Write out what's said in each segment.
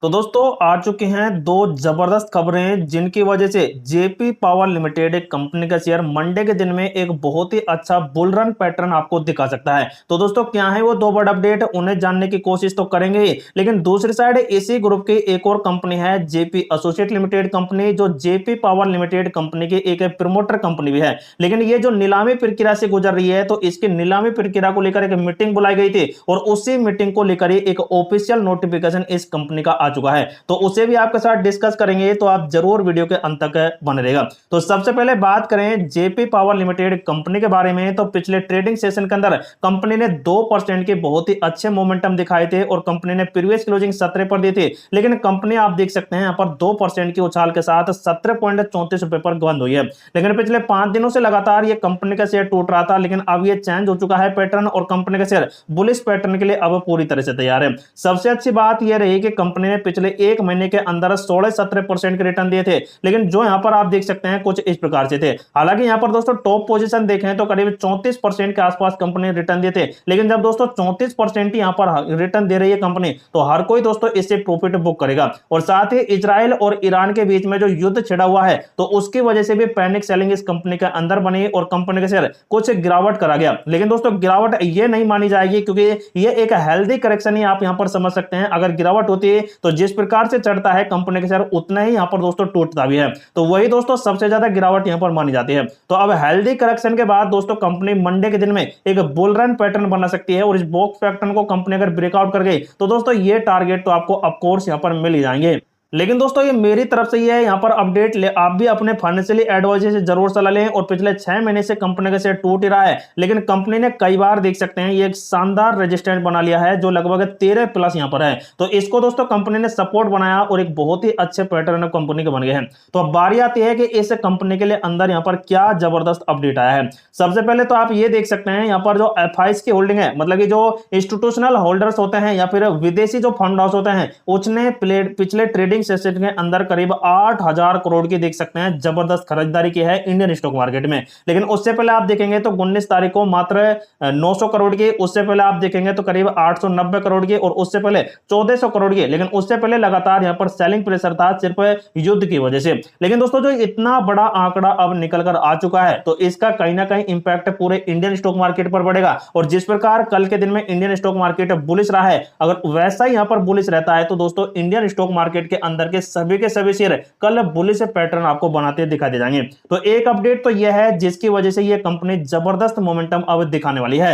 तो दोस्तों आ चुकी हैं दो जबरदस्त खबरें जिनकी वजह से जेपी पावर लिमिटेड एक कंपनी का शेयर मंडे के दिन में एक बहुत ही अच्छा बुल रन पैटर्न आपको दिखा सकता है। तो दोस्तों क्या है वो दो बड़ अपडेट, उन्हें जानने की कोशिश तो करेंगे ही, लेकिन दूसरी साइड इसी ग्रुप की एक और कंपनी है जेपी एसोसिएट लिमिटेड कंपनी, जो जेपी पावर लिमिटेड कंपनी की एक प्रमोटर कंपनी भी है। लेकिन ये जो नीलामी प्रक्रिया से गुजर रही है, तो इसकी नीलामी प्रक्रिया को लेकर एक मीटिंग बुलाई गई थी और उसी मीटिंग को लेकर ही एक ऑफिशियल नोटिफिकेशन इस कंपनी का आ चुका है। तो उसे भी आपके साथ डिस्कस करेंगे, तो आप जरूर वीडियो के अंत तक बने रहेगा। तो सबसे पहले बात करें जेपी पावर लिमिटेड कंपनी के बारे में, तो पिछले ट्रेडिंग सेशन के अंदर कंपनी ने 2% के बहुत ही अच्छे मोमेंटम दिखाए थे और कंपनी ने प्रीवियस क्लोजिंग 17 पर दी थी। लेकिन कंपनी आप देख सकते हैं यहां पर 2% की उछाल के साथ 17.34 रुपए पर बंद हुई है। लेकिन पिछले 5 दिनों से लगातार ये कंपनी का शेयर टूट रहा था, लेकिन अब ये चेंज हो चुका है पैटर्न और कंपनी का शेयर बुलिश पैटर्न के लिए अब पूरी तरह से तैयार है। सबसे अच्छी बात यह रही कि कंपनी ने पिछले एक महीने के अंदर 16-17% के रिटर्न दिए थे, लेकिन जो यहां पर आप देख सकते हैं कुछ इस प्रकार से थे। हालांकि यहां पर दोस्तों टॉप पोजीशन देखें तो करीब 34% के आसपास कंपनी ने रिटर्न दिए थे। लेकिन जब दोस्तों 34% यहां पर रिटर्न दे रही है कंपनी, तो हर कोई दोस्तों इससे प्रॉफिट बुक करेगा। और साथ ही इजराइल और ईरान के बीच में जो युद्ध छिड़ा हुआ है, तो उसकी वजह से भी पैनिक सेलिंग इस कंपनी के अंदर बनी और कंपनी के शेयर कुछ गिरावट करा गया। लेकिन दोस्तों गिरावट ये नहीं मानी जाएगी, क्योंकि ये एक हेल्दी करेक्शन ही आप यहां पर समझ सकते हैं। अगर गिरावट होती है तो जिस प्रकार से चढ़ता है कंपनी के शेयर, उतना ही यहां पर दोस्तों टूटता भी है। तो वही दोस्तों सबसे ज्यादा गिरावट यहां पर मानी जाती है। तो अब हेल्दी करेक्शन के बाद दोस्तों कंपनी मंडे के दिन में एक बुल रन पैटर्न बना सकती है और इस बॉक्स पैटर्न को कंपनी अगर ब्रेकआउट कर गई, तो दोस्तों ये टारगेट तो आपको ऑफ कोर्स यहां पर मिल ही जाएंगे। लेकिन दोस्तों ये मेरी तरफ से ये है यहाँ पर अपडेट ले, आप भी अपने फाइनेंशियली एडवाइजर से जरूर सलाह लें। और पिछले 6 महीने से कंपनी का शेयर टूट ही रहा है, लेकिन कंपनी ने कई बार देख सकते हैं ये एक शानदार रेजिस्टेंस बना लिया है जो लगभग 13 प्लस यहाँ पर है। तो इसको दोस्तों कंपनी ने सपोर्ट बनाया और एक बहुत ही अच्छे पैटर्न कंपनी के बन गए हैं। तो अब बारी आती है कि इस कंपनी के लिए अंदर यहाँ पर क्या जबरदस्त अपडेट आया है। सबसे पहले तो आप ये देख सकते हैं यहाँ पर जो एफआईएस की होल्डिंग है, मतलब कि जो इंस्टीट्यूशनल होल्डर्स होते हैं या फिर विदेशी जो फंड हाउस होते हैं, उसने पिछले ट्रेडिंग सेशन के अंदर करीब 8,000 करोड़ की देख सकते हैं जबरदस्त खरीदारी की है इंडियन स्टॉक मार्केट में। लेकिन उससे पहले आप देखेंगे तो 19 तारीख को मात्र 900 करोड़ की, उससे पहले आप देखेंगे तो करीब 890 करोड़ की और उससे पहले 1400 करोड़ की। लेकिन उससे पहले लगातार यहां पर सेलिंग प्रेशर था सिर्फ युद्ध की वजह से। लेकिन दोस्तों जो इतना बड़ा आंकड़ा अब निकल कर आ चुका है, तो इसका कहीं ना कहीं इंपैक्ट पूरे इंडियन स्टॉक मार्केट पर पड़ेगा। और जिस प्रकार कल के दिन में इंडियन स्टॉक मार्केट बुलिश रहा है, अगर वैसा ही यहां पर बुलिश रहता है, तो दोस्तों इंडियन स्टॉक मार्केट के अंदर के सभी के सभी शेयर कल बुलिश पैटर्न आपको बनाते दिखाई दे जाएंगे। तो एक अपडेट तो यह है जिसकी वजह से यह कंपनी जबरदस्त मोमेंटम अब दिखाने वाली है।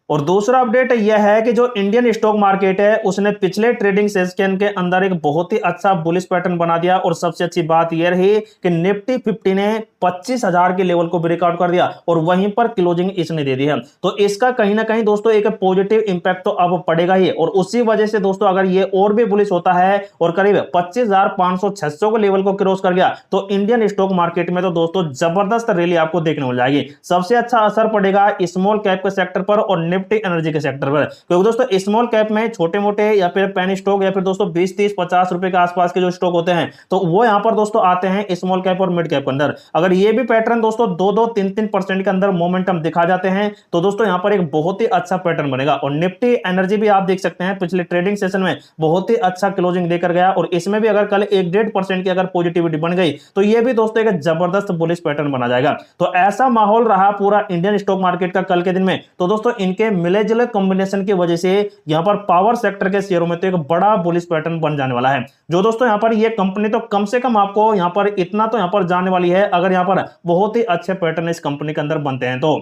और दूसरा अपडेट यह है कि जो इंडियन स्टॉक मार्केट है उसने पिछले ट्रेडिंग सेशन के अंदर एक बहुत ही अच्छा बुलिश पैटर्न बना दिया। और सबसे अच्छी बात यह रही कि निफ्टी 50 ने 25,000 के लेवल को ब्रेकआउट कर दिया और वहीं पर क्लोजिंग इसने दे दी है। तो इसका कहीं ना कहीं दोस्तों एक पॉजिटिव इंपैक्ट तो अब पड़ेगा ही। और उसी वजह से दोस्तों अगर ये और भी बुलिश होता है और करीब 25,500-2600 के लेवल को क्रॉस कर गया, तो इंडियन स्टॉक मार्केट में तो दोस्तों जबरदस्त रैली आपको देखने मिल जाएगी। सबसे अच्छा असर पड़ेगा स्मॉल कैप के सेक्टर पर और निफ्टी एनर्जी के सेक्टर पर, क्योंकि दोस्तों स्मॉल कैप में छोटे मोटे या फिर पेन स्टॉक या फिर दोस्तों 20-30-50 रुपए के आसपास के जो स्टॉक होते हैं, तो वो यहां पर दोस्तों आते हैं स्मॉल कैप और मिड कैप के अंदर। अगर ये भी पैटर्न दोस्तों 2-3% के अंदर मोमेंटम दिखा जाते हैं, तो दोस्तों यहां पर एक बहुत ही अच्छा पैटर्न बनेगा। और निफ्टी एनर्जी भी आप देख सकते हैं पिछले ट्रेडिंग सेशन में बहुत ही अच्छा क्लोजिंग देकर गया और इसमें भी अगर कल 1-1.5% की अगर पॉजिटिविटी बन गई, तो ये भी दोस्तों एक जबरदस्त बुलिश पैटर्न बना जाएगा। तो ऐसा माहौल रहा पूरा इंडियन स्टॉक मार्केट का कल के दिन में। तो दोस्तों इनके मिले जुले कॉम्बिनेशन की वजह से यहां पर पावर सेक्टर के शेयरों में तो एक बड़ा बुलिश पैटर्न बन जाने वाला है। जो दोस्तों यहां पर ये कंपनी तो कम से कम आपको यहां पर इतना तो यहां पर जाने वाली है, अगर यहां पर बहुत ही अच्छे पैटर्न इस कंपनी के अंदर बनते हैं तो।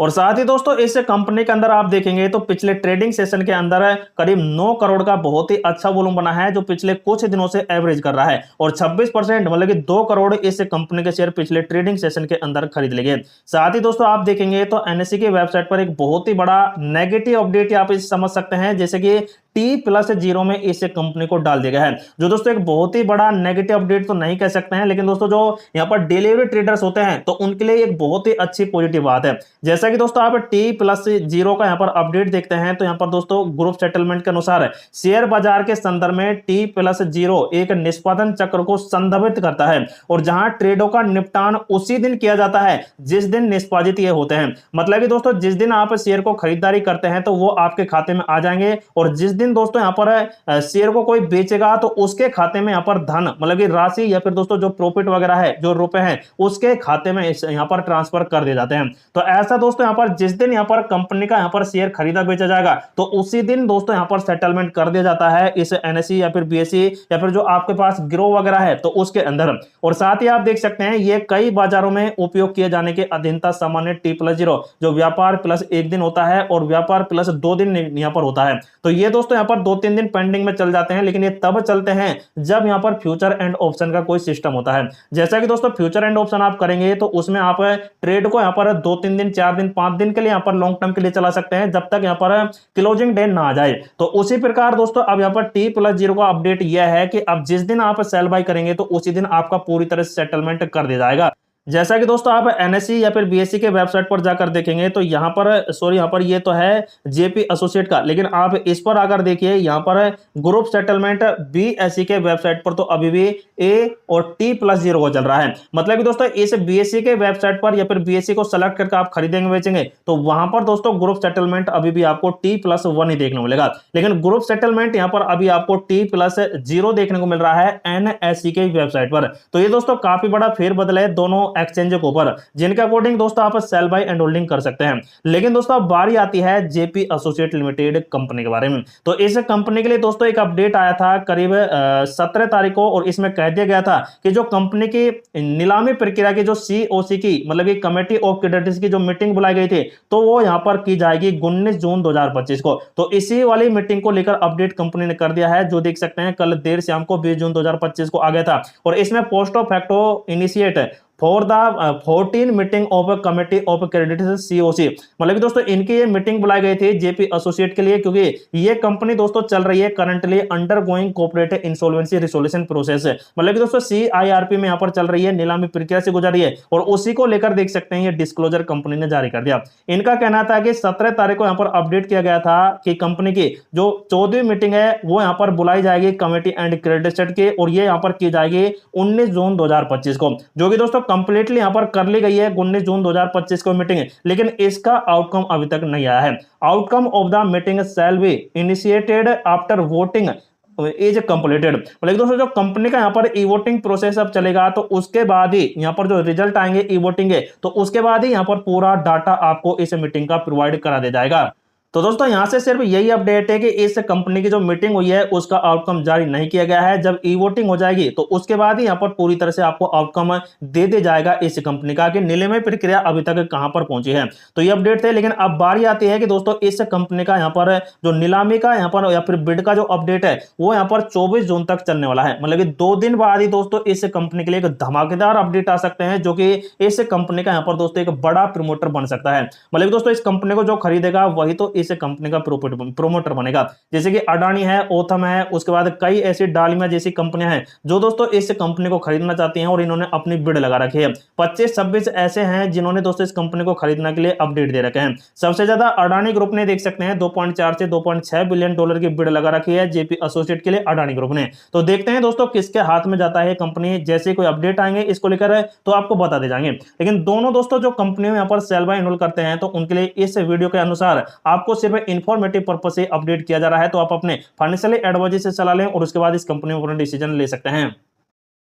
और साथ ही दोस्तों इस कंपनी के अंदर आप देखेंगे तो पिछले ट्रेडिंग सेशन के अंदर करीब 9 करोड़ का बहुत ही अच्छा वॉल्यूम बना है, जो पिछले कुछ दिनों से एवरेज कर रहा है। और 26% मतलब कि 2 करोड़ इस कंपनी के शेयर पिछले ट्रेडिंग सेशन के अंदर खरीद लिए। साथ ही दोस्तों आप देखेंगे तो एनएसई की वेबसाइट पर एक बहुत ही बड़ा नेगेटिव अपडेट आप इसे समझ सकते हैं, जैसे कि T+0 में इस कंपनी को डाल दिया गया है। जो दोस्तों एक बहुत ही बड़ा नेगेटिव अपडेट तो नहीं कह सकते हैं, लेकिन दोस्तों जो यहाँ पर डिलीवरी ट्रेडर्स होते हैं तो उनके लिए एक बहुत ही अच्छी पॉजिटिव बात है। जैसा कि दोस्तों आप T+0 का यहाँ पर अपडेट देखते हैं, तो यहाँ पर दोस्तों ग्रुप सेटलमेंट के अनुसार शेयर बाजार के संदर्भ में T+0 एक निष्पादन चक्र को संदर्भित करता है और जहां ट्रेडों का निपटान उसी दिन किया जाता है जिस दिन निष्पादित ये होते हैं। मतलब कि दोस्तों जिस दिन आप शेयर को खरीदारी करते हैं तो वो आपके खाते में आ जाएंगे और जिस दिन दिन दोस्तों यहाँ पर शेयर को कोई बेचेगा तो उसके खाते में यहाँ पर धन मतलब कि राशि या फिर दोस्तों जो प्रॉफिट वगैरह है, जो रुपए हैं, उसके खाते में यहाँ पर ट्रांसफर कर दिए जाते हैं। तो ऐसा दोस्तों यहाँ पर जिस दिन यहाँ पर कंपनी का यहाँ पर शेयर खरीदा बेचा जाएगा तो उसी दिन दोस्तों यहाँ पर सेटलमेंट कर दिया जाता है इस एनएसई या फिर बीएसई या फिर जो आपके पास गिरोह वगैरह है तो उसके अंदर। और साथ ही आप देख सकते हैं ये कई बाजारों में उपयोग किए जाने के अधीनता सामान्य T+0 जो व्यापार प्लस 1 दिन होता है और व्यापार प्लस 2 दिन यहाँ पर होता है। तो ये दोस्तों यहाँ पर 2-3 दिन पेंडिंग में चल जाते हैं, लेकिन ये तब चलते हैं जब यहाँ पर फ्यूचर एंड ऑप्शन का कोई सिस्टम होता है। जैसा कि दोस्तों फ्यूचर एंड ऑप्शन आप करेंगे तो उसमें आप ट्रेड को यहाँ पर 2-3 दिन 4 दिन 5 दिन के लिए यहाँ पर लॉन्ग टर्म के लिए चला सकते हैं जब तक यहाँ पर क्लोजिंग डे ना आ जाए। तो उसी प्रकार दोस्तों अब यहाँ पर T+0 का अपडेट यह है कि अब जिस दिन आप सेल बाय करेंगे तो उसी दिन आपका पूरी तरह से सेटलमेंट कर दिया जाएगा। जैसा कि दोस्तों आप एनएसई या फिर बीएसई के वेबसाइट पर जाकर देखेंगे तो यहाँ पर यहाँ पर ये तो है जेपी एसोसिएट का, लेकिन आप इस पर आकर देखिए यहाँ पर ग्रुप सेटलमेंट बीएसई के वेबसाइट पर तो अभी भी ए और T+0 को चल रहा है। मतलब कि दोस्तों इस बीएसई के वेबसाइट पर या फिर बीएसई को सेलेक्ट करके आप खरीदेंगे बेचेंगे तो वहां पर दोस्तों ग्रुप सेटलमेंट अभी भी आपको T+1 ही देखने को मिलेगा, लेकिन ग्रुप सेटलमेंट यहाँ पर अभी आपको T+0 देखने को मिल रहा है एनएसई के वेबसाइट पर। तो ये दोस्तों काफी बड़ा फेरबदल है दोनों एक्सचेंज के ऊपर, जिनके अकॉर्डिंग दोस्तों आप सेल बाय एंड होल्डिंग कर सकते हैं। लेकिन दोस्तों अब बारी आती है जेपी एसोसिएट लिमिटेड कंपनी के बारे में। तो इस कंपनी के लिए दोस्तों एक अपडेट आया था करीब 17 तारीख को, और इसमें कह दिया गया था कि जो कंपनी की नीलामी प्रक्रिया की जो सीओसी की मतलब कि कमेटी ऑफ क्रेडिटर्स की जो मीटिंग बुलाई गई थी तो वो यहां पर की जाएगी 19 जून 2025 को। तो इसी वाली मीटिंग को लेकर अपडेट कंपनी ने कर दिया है, जो देख सकते हैं कल देर शाम को 20 जून 2025 को आ गया था। और इसमें post of facto initiate for the 14 meeting of committee of creditors COC, मतलब कि दोस्तों इनकी ये मीटिंग बुलाई गई थी जेपी एसोसिएट के लिए, क्योंकि ये कंपनी दोस्तों चल रही है currently under going corporate insolvency resolution process, मतलब कि दोस्तों सीआईआरपी में यहाँ पर चल रही है, नीलामी प्रक्रिया से गुजर रही है, और उसी को लेकर देख सकते हैं ये डिस्क्लोजर कंपनी ने जारी कर दिया। इनका कहना था कि 17 तारीख को यहाँ पर अपडेट किया गया था कि कंपनी की जो 14वीं मीटिंग है वो यहाँ पर बुलाई जाएगी कमेटी एंड क्रेडिटर्स की, और ये यहाँ पर की जाएगी 19 जून 2025 को, जो कि दोस्तों कंप्लीटली यहां पर कर ली गई है 19 जून 2025 को मीटिंग है। लेकिन इसका आउटकम अभी तक नहीं आया है। Outcome of the meeting shall be initiated after voting is completed, मतलब दोस्तों जो कंपनी का यहाँ पर ई वोटिंग प्रोसेस अब चलेगा तो उसके बाद ही यहाँ पर जो रिजल्ट आएंगे ई वोटिंग है तो उसके बाद ही यहाँ पर पूरा डाटा आपको इस मीटिंग का प्रोवाइड करा दिया जाएगा। तो दोस्तों यहां से सिर्फ यही अपडेट है कि इस कंपनी की जो मीटिंग हुई है उसका आउटकम जारी नहीं किया गया है। जब ई वोटिंग हो जाएगी तो उसके बाद ही यहां पर पूरी तरह से आपको आउटकम दे दिया जाएगा इस कंपनी का कि नीलामी प्रक्रिया अभी तक कहां पर पहुंची है। तो ये अपडेट थे, लेकिन अब बारी आती है कि दोस्तों इस कंपनी का यहाँ पर जो नीलामी का यहाँ पर या फिर बिड का जो अपडेट है वो यहाँ पर 24 जून तक चलने वाला है, मतलब कि 2 दिन बाद ही दोस्तों इस कंपनी के लिए एक धमाकेदार अपडेट आ सकते हैं, जो कि इस कंपनी का यहाँ पर दोस्तों एक बड़ा प्रमोटर बन सकता है। मतलब दोस्तों इस कंपनी को जो खरीदेगा वही तो इस कंपनी का प्रोमोटर बनेगा, जैसे कि अडानी है, ओथम है, उसके बाद कई ऐसी डालमिया जैसी कंपनियां हैं जो दोस्तों इस कंपनी को खरीदना चाहती हैं और इन्होंने अपनी बिड लगा रखी है। 25-26 ऐसे हैं जिन्होंने दोस्तों इस कंपनी को खरीदने के लिए अपडेट दे रखे हैं। सबसे ज्यादा अडानी ग्रुप ने देख सकते हैं 2.4 से 2.6 बिलियन डॉलर की बिड लगा रखी है जेपी एसोसिएट के लिए अडानी ग्रुप ने। तो देखते हैं दोस्तों किसके हाथ में जाता है कंपनी, जैसे कोई अपडेट आएंगे इसको लेकर तो आपको बता दे जाएंगे। लेकिन दोनों दोस्तों जो कंपनियों यहाँ पर सेल बाय एंड करते हैं तो उनके लिए इस वीडियो के अनुसार आपको सिर्फ इंफॉर्मेटिव पर्पस से अपडेट किया जा रहा है। तो आप अपने फाइनेंशियल एडवाइजर से सलाह लें और उसके बाद इस कंपनी में अपना डिसीजन ले सकते हैं।